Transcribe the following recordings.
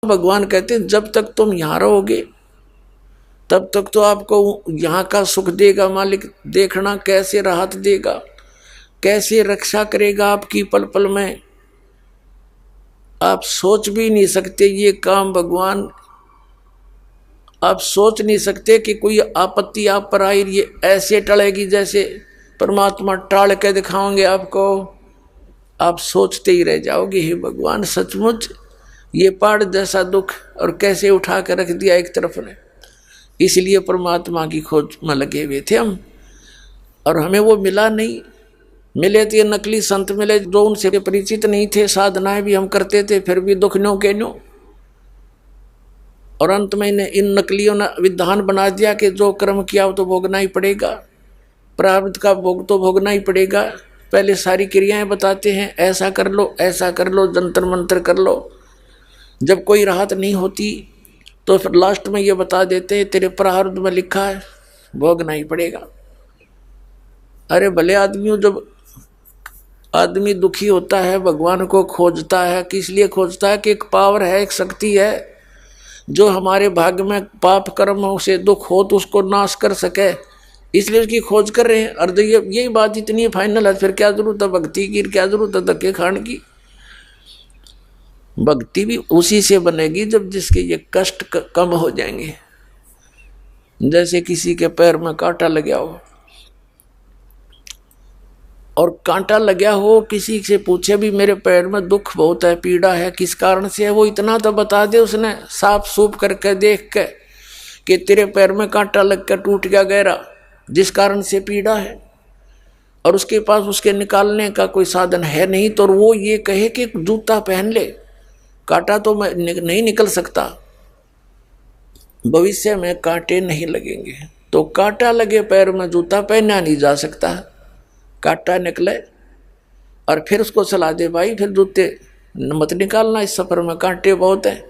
भगवान कहते हैं जब तक तुम यहां रहोगे तब तक तो आपको यहाँ का सुख देगा मालिक। देखना कैसे राहत देगा, कैसे रक्षा करेगा आपकी पल पल में। आप सोच भी नहीं सकते ये काम भगवान, आप सोच नहीं सकते कि कोई आपत्ति आप पर आई ये ऐसे टलेगी जैसे परमात्मा टाल के दिखाओगे आपको। आप सोचते ही रह जाओगे हे भगवान सचमुच ये पहाड़ जैसा दुख और कैसे उठा कर रख दिया एक तरफ ने। इसलिए परमात्मा की खोज में लगे हुए थे हम, और हमें वो मिला नहीं। मिले थे नकली संत मिले जो उनसे परिचित नहीं थे, साधनाएं भी हम करते थे फिर भी दुख न्यों के न्यों। और अंत में इन नकलियों ने विधान बना दिया कि जो कर्म किया वो तो भोगना ही पड़ेगा, प्रारब्ध का भोग तो भोगना ही पड़ेगा। पहले सारी क्रियाएं बताते हैं, ऐसा कर लो ऐसा कर लो, जंतर मंत्र कर लो। जब कोई राहत नहीं होती तो फिर लास्ट में ये बता देते हैं तेरे प्रारब्ध में लिखा है भोगना ही पड़ेगा। अरे भले आदमियों, जब आदमी दुखी होता है भगवान को खोजता है, किस लिए खोजता है कि एक पावर है, एक शक्ति है जो हमारे भाग्य में पाप कर्मों से दुख हो तो उसको नाश कर सके, इसलिए उसकी खोज कर रहे हैं। और यही बात इतनी फाइनल है, फिर क्या जरूरत है भक्ति की, क्या जरूरत है धक्के खाने की। भक्ति भी उसी से बनेगी जब जिसके ये कष्ट कम हो जाएंगे। जैसे किसी के पैर में कांटा लगा हो, और कांटा लगा हो, किसी से पूछे भी मेरे पैर में दुख बहुत है, पीड़ा है, किस कारण से है, वो इतना तो बता दे उसने साफ सूफ करके देख के कि तेरे पैर में कांटा लग कर टूट गया गहरा, जिस कारण से पीड़ा है, और उसके पास उसके निकालने का कोई साधन है नहीं, तो वो ये कहे कि जूता पहन ले, कांटा तो नहीं निकल सकता, भविष्य में कांटे नहीं लगेंगे। तो कांटा लगे पैर में जूता पहना नहीं जा सकता, कांटा निकले और फिर उसको सलाह दे भाई फिर जूते मत निकालना, इस सफर में कांटे बहुत है।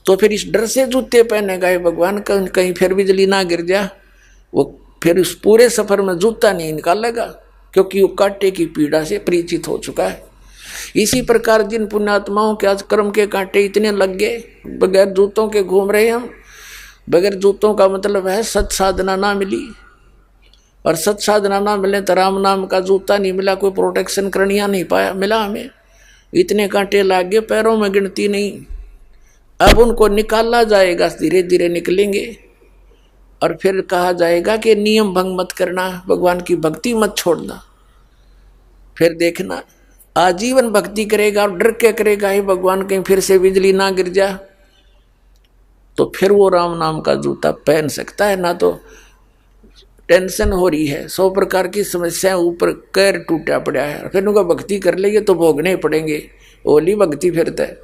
तो फिर इस डर से जूते पहनेगा ये भगवान, कहीं फिर बिजली ना गिर जाए, वो फिर उस पूरे सफर में जूता नहीं निकालेगा, क्योंकि वो कांटे की पीड़ा से परिचित हो चुका है। इसी प्रकार जिन पुण्यात्माओं के आज कर्म के कांटे इतने लग गए, बगैर जूतों के घूम रहे हम। बगैर जूतों का मतलब है सत साधना ना मिली, और सत साधना ना मिले तो राम नाम का जूता नहीं मिला, कोई प्रोटेक्शन करनिया नहीं पाया मिला हमें। इतने कांटे लग गए पैरों में गिनती नहीं। अब उनको निकाला जाएगा, धीरे धीरे निकलेंगे, और फिर कहा जाएगा कि नियम भंग मत करना, भगवान की भक्ति मत छोड़ना। फिर देखना आजीवन भक्ति करेगा और डर के करेगा ही भगवान कहीं फिर से बिजली ना गिर जाए, तो फिर वो राम नाम का जूता पहन सकता है। ना तो टेंशन हो रही है, 100 प्रकार की समस्याएं ऊपर कैर टूटा पड़ा है, फिर उनका भक्ति कर लेंगे तो भोगने पड़ेंगे, ओली भक्ति फिर तय।